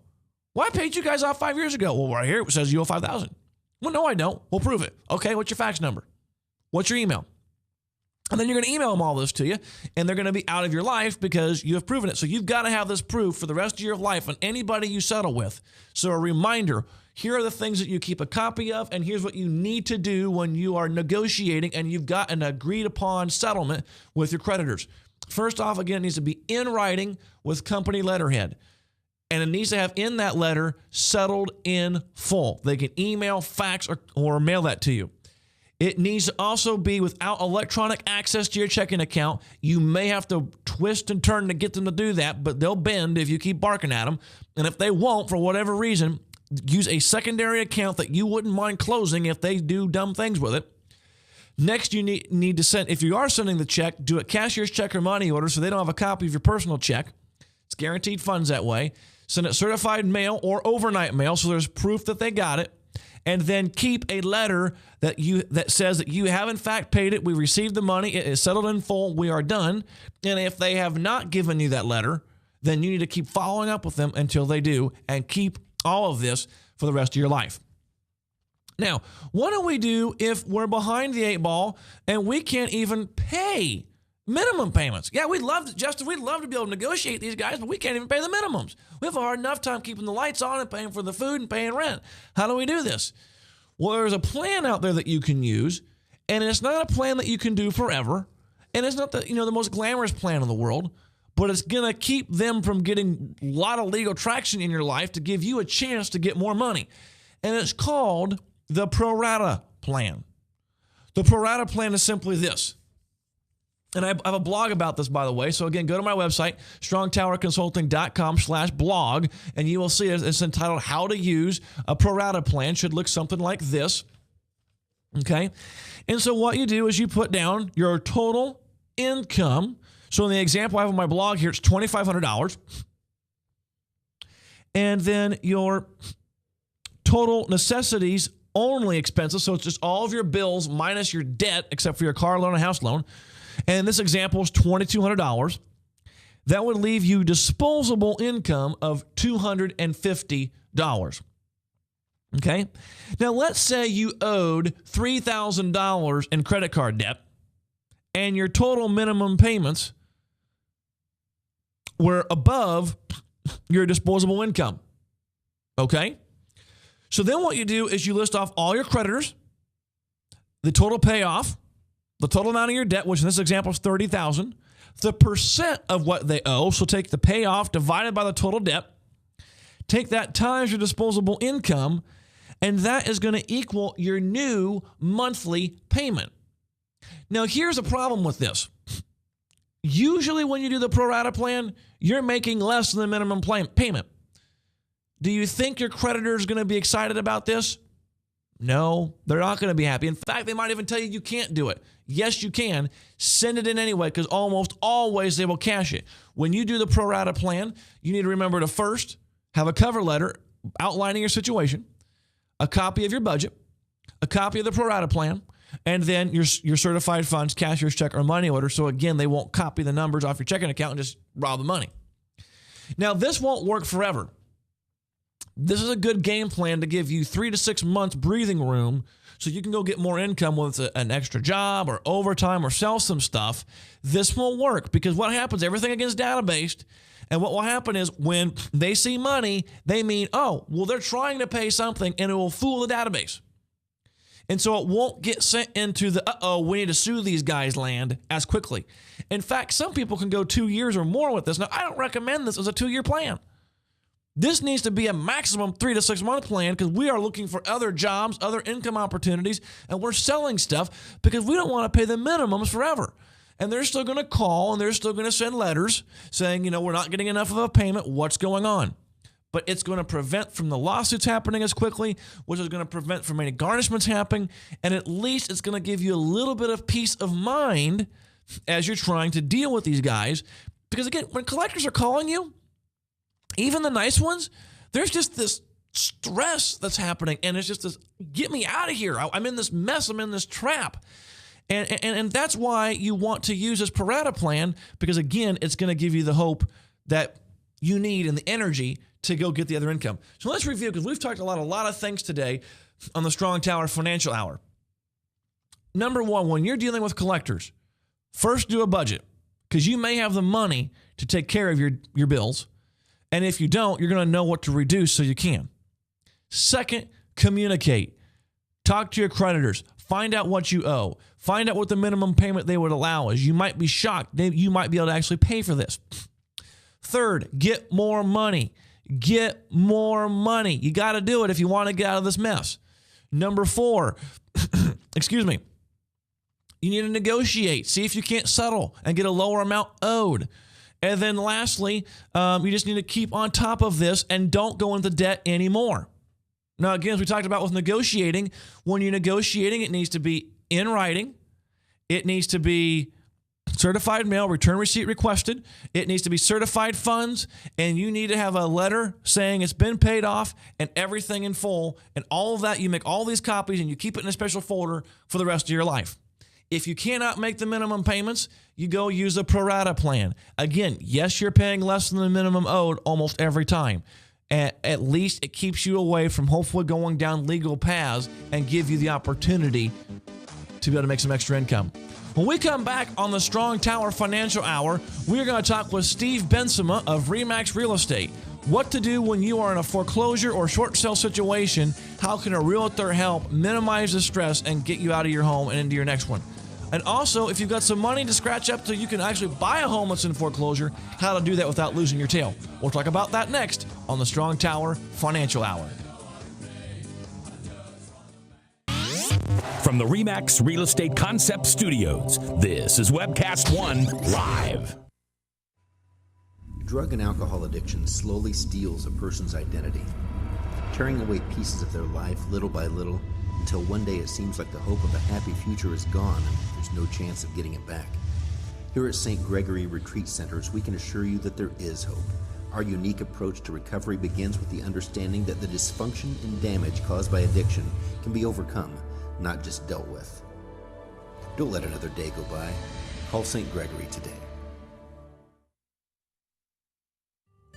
well, I paid you guys off 5 years ago. Well, right here it says you owe $5,000. Well, no, I don't. We'll prove it. Okay, what's your fax number? What's your email? And then you're going to email them all this to you, and they're going to be out of your life because you have proven it. So you've got to have this proof for the rest of your life on anybody you settle with. So a reminder, here are the things that you keep a copy of, and here's what you need to do when you are negotiating and you've got an agreed upon settlement with your creditors. First off, again, it needs to be in writing with company letterhead. And it needs to have in that letter settled in full. They can email, fax, or mail that to you. It needs to also be without electronic access to your checking account. You may have to twist and turn to get them to do that, but they'll bend if you keep barking at them. And if they won't, for whatever reason, use a secondary account that you wouldn't mind closing if they do dumb things with it. Next, you need to send, if you are sending the check, do a cashier's check or money order so they don't have a copy of your personal check. It's guaranteed funds that way. Send it certified mail or overnight mail so there's proof that they got it. And then keep a letter that says that you have in fact paid it. We received the money. It is settled in full. We are done. And if they have not given you that letter, then you need to keep following up with them until they do, and keep all of this for the rest of your life. Now, what do we do if we're behind the 8 ball and we can't even pay minimum payments? Yeah, we'd love to, Justin, we'd love to be able to negotiate these guys, but we can't even pay the minimums. We have a hard enough time keeping the lights on and paying for the food and paying rent. How do we do this? Well, there's a plan out there that you can use, and it's not a plan that you can do forever, and it's not the most glamorous plan in the world, but it's going to keep them from getting a lot of legal traction in your life to give you a chance to get more money. And it's called the pro rata plan. The pro rata plan is simply this. And I have a blog about this, by the way. So again, go to my website, strongtowerconsulting.com/blog, and you will see it. It's entitled How to Use a Pro Rata Plan. Should look something like this. Okay. And so what you do is you put down your total income. So in the example I have on my blog here, it's $2,500. And then your total necessities only expenses. So it's just all of your bills minus your debt, except for your car loan and house loan. And this example is $2,200. That would leave you disposable income of $250. Okay? Now, let's say you owed $3,000 in credit card debt, and your total minimum payments were above your disposable income. Okay? So then what you do is you list off all your creditors, the total payoff, the total amount of your debt, which in this example is $30,000, the percent of what they owe. So take the payoff divided by the total debt, take that times your disposable income, and that is going to equal your new monthly payment. Now, here's a problem with this. Usually when you do the pro rata plan, you're making less than the minimum payment. Do you think your creditor is going to be excited about this? No, they're not going to be happy. In fact, they might even tell you you can't do it. Yes, you can. Send it in anyway, because almost always they will cash it. When you do the pro rata plan, you need to remember to first have a cover letter outlining your situation, a copy of your budget, a copy of the pro rata plan, and then your certified funds, cashier's check, or money order. So again, they won't copy the numbers off your checking account and just rob the money. Now, this won't work forever. This is a good game plan to give you 3 to 6 months breathing room so you can go get more income, whether it's an extra job or overtime or sell some stuff. This won't work because what happens, everything against database, and what will happen is when they see money, they mean, oh, well, they're trying to pay something, and it will fool the database. And so it won't get sent into the, we need to sue these guys land as quickly. In fact, some people can go 2 years or more with this. Now, I don't recommend this as a 2-year plan. This needs to be a maximum 3 to 6 month plan because we are looking for other jobs, other income opportunities, and we're selling stuff because we don't want to pay the minimums forever. And they're still going to call and they're still going to send letters saying, you know, we're not getting enough of a payment. What's going on? But it's going to prevent from the lawsuits happening as quickly, which is going to prevent from any garnishments happening. And at least it's going to give you a little bit of peace of mind as you're trying to deal with these guys. Because again, when collectors are calling you, even the nice ones, there's just this stress that's happening. And it's just this, get me out of here. I'm in this mess. I'm in this trap. And that's why you want to use this pro rata plan, because again, it's going to give you the hope that you need and the energy to go get the other income. So let's review, because we've talked a lot of things today on the Strong Tower Financial Hour. Number one, when you're dealing with collectors, first do a budget, because you may have the money to take care of your bills. And if you don't, you're going to know what to reduce so you can. Second, communicate. Talk to your creditors. Find out what you owe. Find out what the minimum payment they would allow is. You might be shocked. You might be able to actually pay for this. Third, get more money. Get more money. You got to do it if you want to get out of this mess. Number 4, excuse me, you need to negotiate. See if you can't settle and get a lower amount owed. And then lastly, you just need to keep on top of this and don't go into debt anymore. Now, again, as we talked about with negotiating, when you're negotiating, it needs to be in writing. It needs to be certified mail, return receipt requested. It needs to be certified funds, and you need to have a letter saying it's been paid off and everything in full. And all of that, you make all these copies and you keep it in a special folder for the rest of your life. If you cannot make the minimum payments, you go use a pro rata plan. Again, yes, you're paying less than the minimum owed almost every time. At least it keeps you away from hopefully going down legal paths and give you the opportunity to be able to make some extra income. When we come back on the Strong Tower Financial Hour, we're going to talk with Steve Bensema of RE/MAX Real Estate. What to do when you are in a foreclosure or short sale situation. How can a realtor help minimize the stress and get you out of your home and into your next one? And also, if you've got some money to scratch up so you can actually buy a home that's in foreclosure, how to do that without losing your tail. We'll talk about that next on the Strong Tower Financial Hour. From the RE/MAX Real Estate Concept Studios, this is Webcast One Live. Drug and alcohol addiction slowly steals a person's identity, tearing away pieces of their life little by little, until one day it seems like the hope of a happy future is gone and there's no chance of getting it back. Here at St. Gregory Retreat Centers, we can assure you that there is hope. Our unique approach to recovery begins with the understanding that the dysfunction and damage caused by addiction can be overcome, not just dealt with. Don't let another day go by. Call St. Gregory today.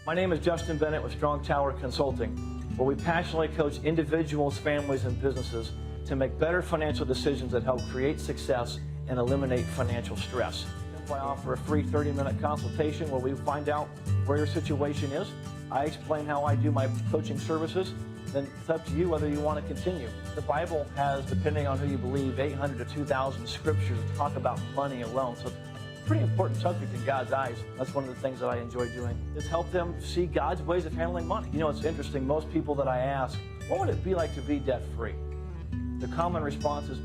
My name is Justin Bennett with Strong Tower Consulting, where we passionately coach individuals, families, and businesses to make better financial decisions that help create success and eliminate financial stress. I offer a free 30-minute consultation where we find out where your situation is. I explain how I do my coaching services. Then it's up to you whether you want to continue. The Bible has, depending on who you believe, 800 to 2,000 scriptures that talk about money alone. So it's a pretty important subject in God's eyes. That's one of the things that I enjoy doing, is help them see God's ways of handling money. You know, it's interesting. Most people that I ask, what would it be like to be debt-free? The common response is,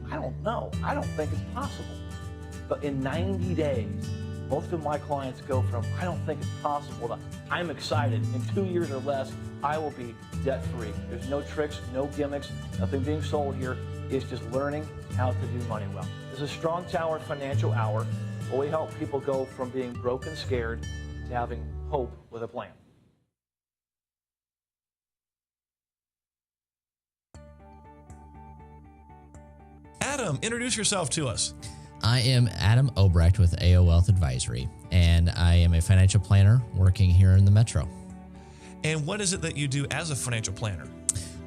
I don't know. I don't think it's possible. But in 90 days, most of my clients go from, I don't think it's possible, to, I'm excited. In 2 years or less, I will be debt-free. There's no tricks, no gimmicks, nothing being sold here. It's just learning how to do money well. This is Strong Tower Financial Hour, where we help people go from being broke and scared to having hope with a plan. Adam, introduce yourself to us. I am Adam Obrecht with AO Wealth Advisory, and I am a financial planner working here in the Metro. And what is it that you do as a financial planner?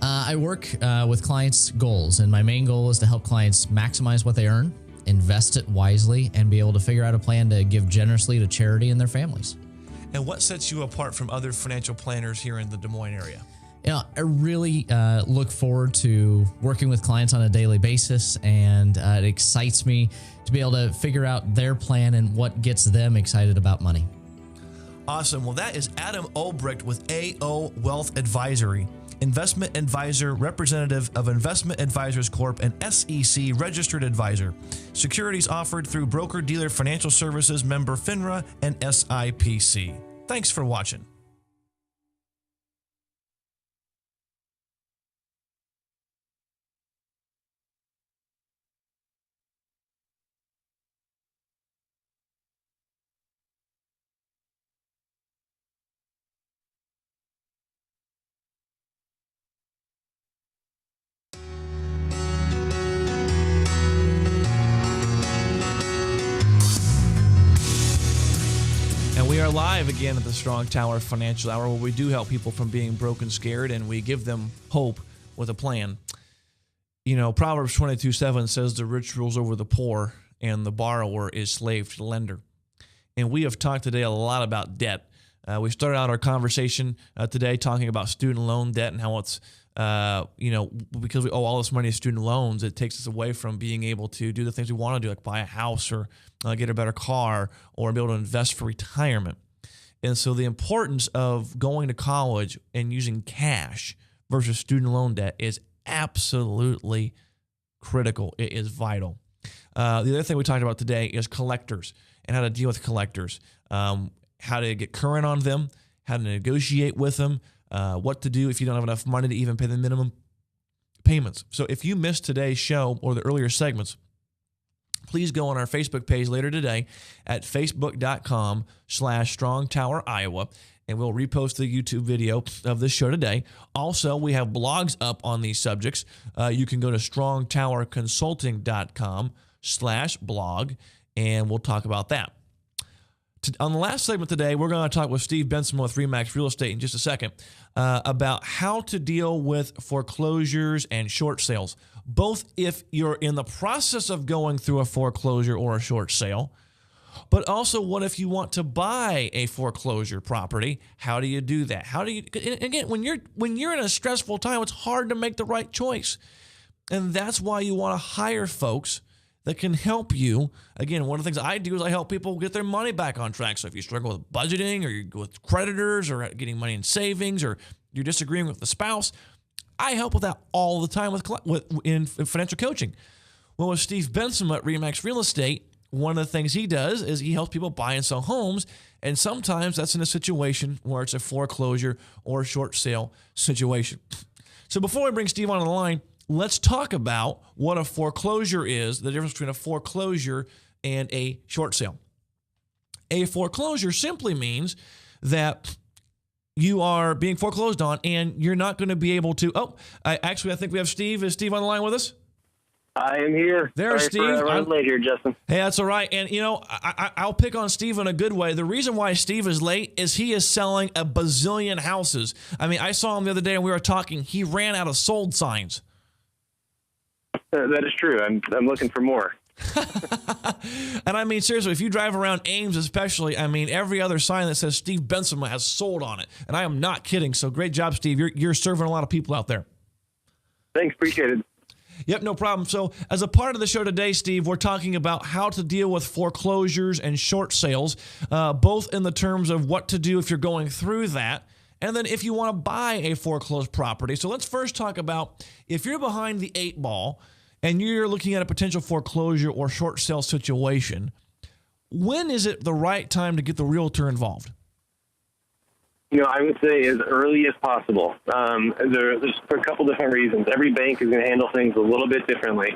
I work with clients' goals, and my main goal is to help clients maximize what they earn, invest it wisely, and be able to figure out a plan to give generously to charity and their families. And what sets you apart from other financial planners here in the Des Moines area? You know, I really look forward to working with clients on a daily basis, and it excites me to be able to figure out their plan and what gets them excited about money. Awesome. Well, that is Adam Obrecht with AO Wealth Advisory, investment advisor, representative of Investment Advisors Corp., and SEC registered advisor. Securities offered through broker-dealer financial services, member FINRA and SIPC. Thanks for watching. We are live again at the Strong Tower Financial Hour, where we do help people from being broke and scared, and we give them hope with a plan. You know, Proverbs 22:7 says the rich rules over the poor, and the borrower is slave to the lender. And we have talked today a lot about debt. We started out our conversation today talking about student loan debt and how it's, because we owe all this money to student loans, it takes us away from being able to do the things we want to do, like buy a house or get a better car or be able to invest for retirement. And so the importance of going to college and using cash versus student loan debt is absolutely critical. It is vital. The other thing we talked about today is collectors and how to deal with collectors, how to get current on them, how to negotiate with them, what to do if you don't have enough money to even pay the minimum payments. So if you missed today's show or the earlier segments, please go on our Facebook page later today at facebook.com/StrongTowerIowa, and we'll repost the YouTube video of this show today. Also, we have blogs up on these subjects. You can go to strongtowerconsulting.com/blog, and we'll talk about that. On the last segment today, we're going to talk with Steve Benson with RE/MAX Real Estate in just a second about how to deal with foreclosures and short sales, both if you're in the process of going through a foreclosure or a short sale, but also what if you want to buy a foreclosure property? How do you do that? How do you, again, when you're in a stressful time, it's hard to make the right choice. And that's why you want to hire folks that can help you. Again, one of the things I do is I help people get their money back on track. So if you struggle with budgeting or you're with creditors or getting money in savings or you're disagreeing with the spouse, I help with that all the time in financial coaching. Well, with Steve Benson at RE/MAX Real Estate, one of the things he does is he helps people buy and sell homes, and sometimes that's in a situation where it's a foreclosure or a short sale situation. So before we bring Steve on the line, let's talk about what a foreclosure is, the difference between a foreclosure and a short sale. A foreclosure simply means that you are being foreclosed on and you're not going to be able to. I think we have Steve. Is Steve on the line with us? I am here. There's Steve. I'm late here, Justin. Hey, that's all right. And, I'll pick on Steve in a good way. The reason why Steve is late is he is selling a bazillion houses. I mean, I saw him the other day and we were talking. He ran out of sold signs. That is true. I'm looking for more. And I mean, seriously, if you drive around Ames especially, I mean, every other sign that says Steve Bensema has sold on it. And I am not kidding. So great job, Steve. You're serving a lot of people out there. Thanks. Appreciate it. Yep, no problem. So as a part of the show today, Steve, we're talking about how to deal with foreclosures and short sales, both in the terms of what to do if you're going through that, and then if you want to buy a foreclosed property. So let's first talk about if you're behind the 8 ball and you're looking at a potential foreclosure or short sale situation, when is it the right time to get the realtor involved? I would say as early as possible. There's for a couple different reasons. Every bank is going to handle things a little bit differently.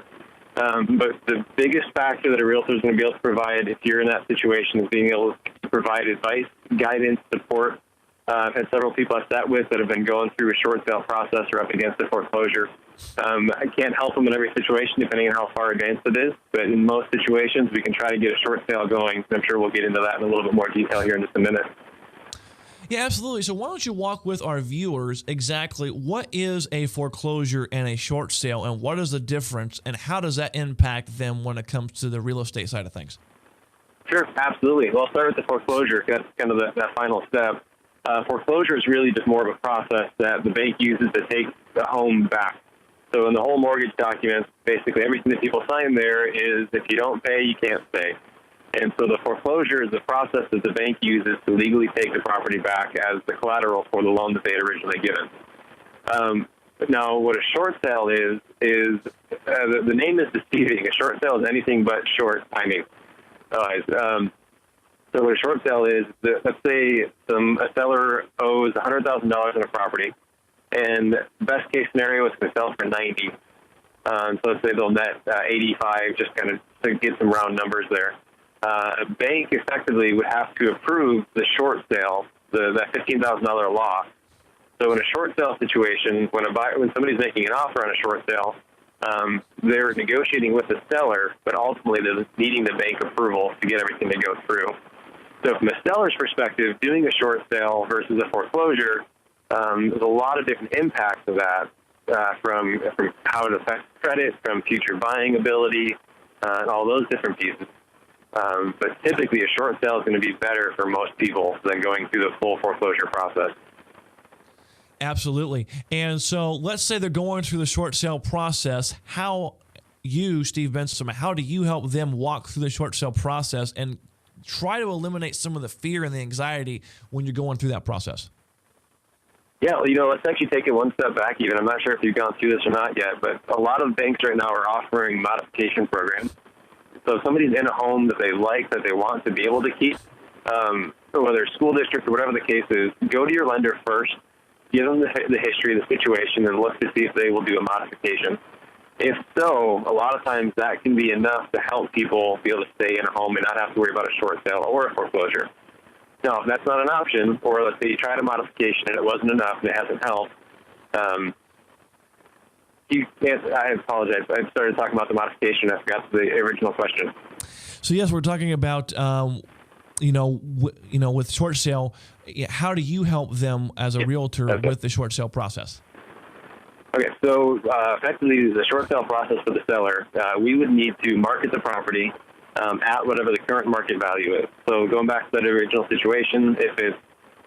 But the biggest factor that a realtor is going to be able to provide if you're in that situation is being able to provide advice, guidance, support. I've had several people I've sat with that have been going through a short sale process or up against a foreclosure. I can't help them in every situation depending on how far advanced it is. But in most situations, we can try to get a short sale going. I'm sure we'll get into that in a little bit more detail here in just a minute. Yeah, absolutely. So why don't you walk with our viewers exactly what is a foreclosure and a short sale, and what is the difference, and how does that impact them when it comes to the real estate side of things? Sure, absolutely. Well, I'll start with the foreclosure. That's kind of that final step. Foreclosure is really just more of a process that the bank uses to take the home back. So in the whole mortgage documents, basically everything that people sign there is if you don't pay, you can't stay. And so the foreclosure is the process that the bank uses to legally take the property back as the collateral for the loan that they had originally given. Now, what a short sale is the name is deceiving. A short sale is anything but short timing. So what a short sale is, let's say a seller owes $100,000 on a property, and best case scenario is going to sell for 90. So let's say they'll net 85, just kind of to get some round numbers there. A bank effectively would have to approve the short sale, that $15,000 loss. So in a short sale situation, when somebody's making an offer on a short sale, they're negotiating with the seller, but ultimately they're needing the bank approval to get everything to go through. So from a seller's perspective, doing a short sale versus a foreclosure, there's a lot of different impacts of that, from how it affects credit, from future buying ability, and all those different pieces. But typically, a short sale is going to be better for most people than going through the full foreclosure process. Absolutely. And so let's say they're going through the short sale process. How you, Steve Bensema, how do you help them walk through the short sale process and try to eliminate some of the fear and the anxiety when you're going through that process? Yeah, well, let's actually take it one step back even. I'm not sure if you've gone through this or not yet, but a lot of banks right now are offering modification programs. So if somebody's in a home that they like, that they want to be able to keep, whether it's school district or whatever the case is, go to your lender first, give them the history of the situation, and look to see if they will do a modification. If so, a lot of times that can be enough to help people be able to stay in a home and not have to worry about a short sale or a foreclosure. Now, if that's not an option, or let's say you tried a modification and it wasn't enough and it hasn't helped, I apologize. I started talking about the modification. I forgot the original question. So yes, we're talking about with short sale. How do you help them as a realtor with the short sale process? Okay, so effectively, the short sale process for the seller, we would need to market the property at whatever the current market value is. So going back to that original situation, if it's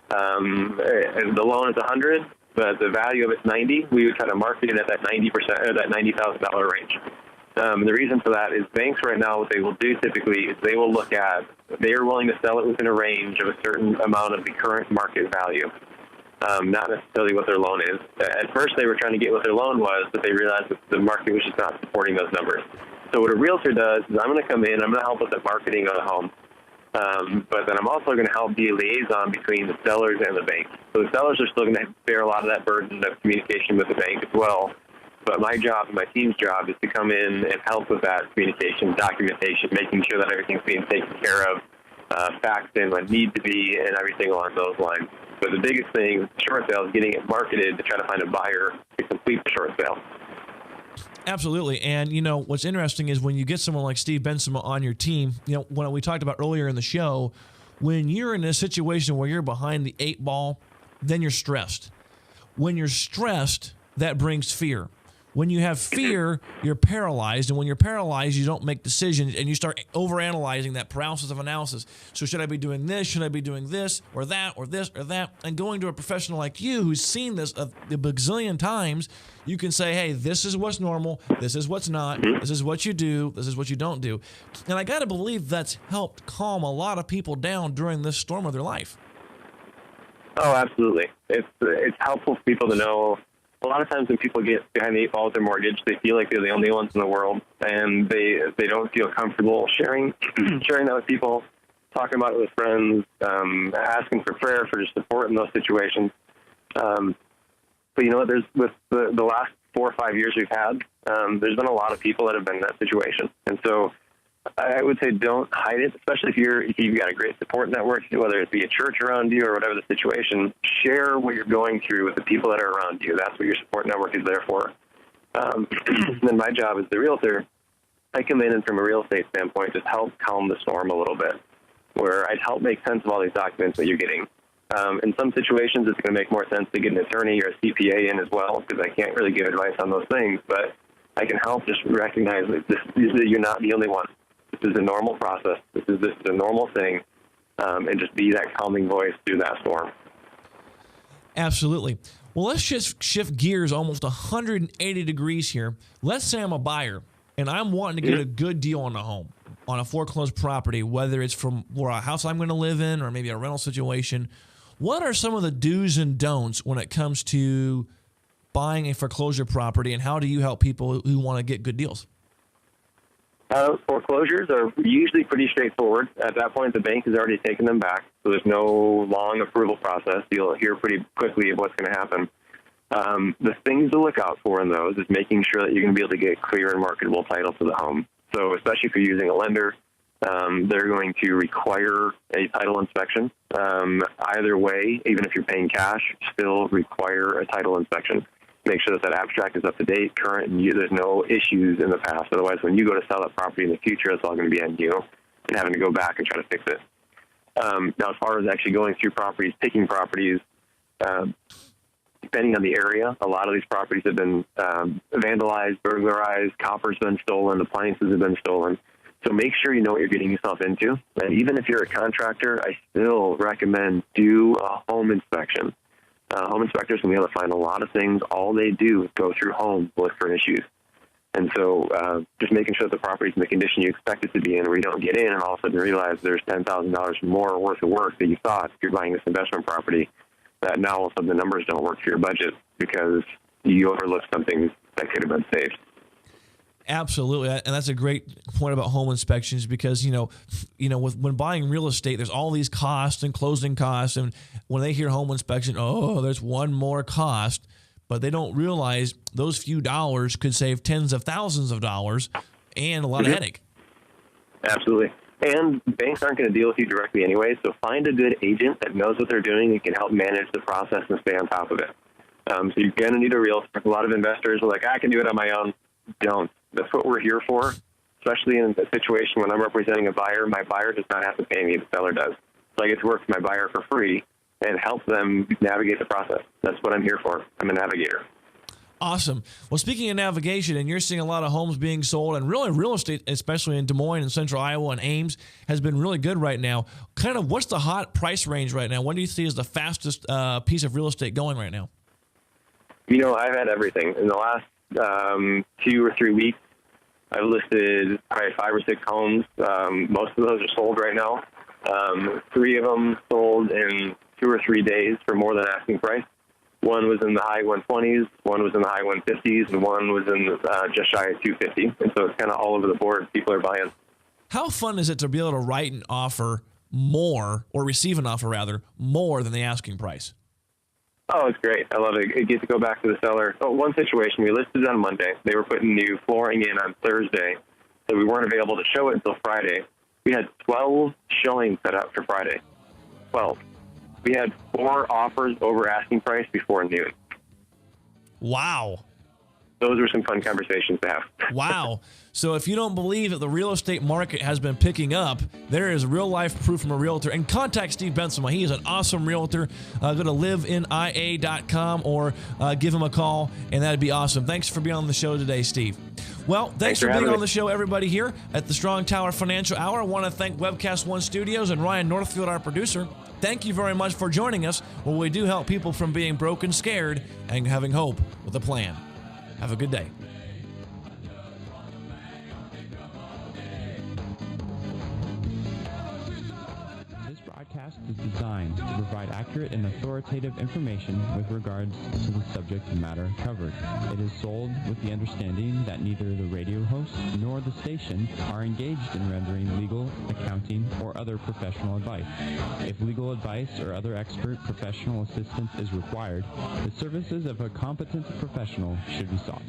if the loan is 100. But the value of it's 90, we would try to market it at that 90% or that $90,000 range. The reason for that is banks right now, what they will do typically is they will look at, they are willing to sell it within a range of a certain amount of the current market value, not necessarily what their loan is. At first, they were trying to get what their loan was, but they realized that the market was just not supporting those numbers. So what a realtor does is I'm going to come in, I'm going to help with the marketing of the home. But then I'm also going to help be a liaison between the sellers and the bank. So the sellers are still going to bear a lot of that burden of communication with the bank as well. But my job and my team's job is to come in and help with that communication, documentation, making sure that everything's being taken care of, faxed in when need to be, and everything along those lines. But the biggest thing with the short sale is getting it marketed to try to find a buyer to complete the short sale. Absolutely. And, what's interesting is when you get someone like Steve Bensema on your team, when we talked about earlier in the show, when you're in a situation where you're behind the 8 ball, then you're stressed. When you're stressed, that brings fear. When you have fear, you're paralyzed. And when you're paralyzed, you don't make decisions and you start overanalyzing, that paralysis of analysis. So should I be doing this? Should I be doing this or that or this or that? And going to a professional like you who's seen this a bazillion times, you can say, hey, this is what's normal. This is what's not. This is what you do. This is what you don't do. And I got to believe that's helped calm a lot of people down during this storm of their life. Oh, absolutely. It's helpful for people to know. A lot of times when people get behind the eight ball with their mortgage, they feel like they're the only ones in the world, and they don't feel comfortable sharing that with people, talking about it with friends, asking for prayer, for just support in those situations. But you know what? There's with the last 4 or 5 years we've had, there's been a lot of people that have been in that situation, and so I would say don't hide it, especially if you've got a great support network, whether it be a church around you or whatever the situation. Share what you're going through with the people that are around you. That's what your support network is there for. And then my job as the realtor, I come in and from a real estate standpoint, just help calm the storm a little bit, where I'd help make sense of all these documents that you're getting. In some situations, it's going to make more sense to get an attorney or a CPA in as well, because I can't really give advice on those things, but I can help just recognize that you're not the only one. This is a normal process. This is a normal thing, and just be that calming voice through that storm. Absolutely. Well, let's just shift gears almost 180 degrees here. Let's say I'm a buyer, and I'm wanting to get a good deal on a home, on a foreclosed property, whether it's from a house I'm going to live in or maybe a rental situation. What are some of the do's and don'ts when it comes to buying a foreclosure property, and how do you help people who want to get good deals? Foreclosures are usually pretty straightforward. At that point, the bank has already taken them back, so there's no long approval process. You'll hear pretty quickly of what's going to happen. The things to look out for in those is making sure that you're going to be able to get clear and marketable title to the home. So especially if you're using a lender, they're going to require a title inspection. Either way, even if you're paying cash, still require a title inspection. Make sure that abstract is up to date, current, and there's no issues in the past. Otherwise, when you go to sell that property in the future, it's all going to be on you and having to go back and try to fix it. Now, as far as actually going through properties, picking properties, depending on the area, a lot of these properties have been vandalized, burglarized, copper's been stolen, appliances have been stolen. So make sure you know what you're getting yourself into. And even if you're a contractor, I still recommend do a home inspection. Home inspectors can be able to find a lot of things. All they do is go through homes, look for issues. And so just making sure that the property's in the condition you expect it to be in, where you don't get in and all of a sudden realize there's $10,000 more worth of work that you thought if you're buying this investment property, that now all of a sudden the numbers don't work for your budget because you overlooked something that could have been saved. Absolutely, and that's a great point about home inspections because when buying real estate, there's all these costs and closing costs, and when they hear home inspection, oh, there's one more cost, but they don't realize those few dollars could save tens of thousands of dollars and a lot of headache. Absolutely, and banks aren't going to deal with you directly anyway, so find a good agent that knows what they're doing and can help manage the process and stay on top of it. So you're going to need a realtor. A lot of investors are like, I can do it on my own. Don't. That's what we're here for, especially in a situation when I'm representing a buyer. My buyer does not have to pay me. The seller does. So I get to work with my buyer for free and help them navigate the process. That's what I'm here for. I'm a navigator. Awesome. Well, speaking of navigation, and you're seeing a lot of homes being sold, and really real estate, especially in Des Moines and Central Iowa and Ames, has been really good right now. Kind of what's the hot price range right now? What do you see as the fastest piece of real estate going right now? I've had everything. In the last 2 or 3 weeks, I've listed probably 5 or 6 homes. Most of those are sold right now. 3 of them sold in 2 or 3 days for more than asking price. One was in the high 120s, one was in the high 150s, and one was in just shy of 250. And so it's kind of all over the board. People are buying. How fun is it to be able to write an offer more, or receive an offer rather, more than the asking price? Oh, it's great. I love it. I get to go back to the seller. One situation, we listed on Monday. They were putting new flooring in on Thursday, so we weren't available to show it until Friday. We had 12 showings set up for Friday. 12. We had 4 offers over asking price before noon. Wow. those are some fun conversations to have. Wow. So if you don't believe that the real estate market has been picking up, there is real life proof from a realtor. And contact Steve Bensema. He is an awesome realtor. Go to liveinia.com or give him a call, and that'd be awesome. Thanks for being on the show today, Steve. Well, thanks for being on the show, everybody, here at the Strong Tower Financial Hour. I want to thank Webcast One Studios and Ryan Northfield, our producer. Thank you very much for joining us, where we do help people from being broke and scared and having hope with a plan. Have a good day. This broadcast is designed to provide accurate and authoritative information with regards to the subject matter covered. It is sold with the understanding that neither the radio host nor the station are engaged in rendering legal, accounting, or other professional advice. If legal advice or other expert professional assistance is required, the services of a competent professional should be sought.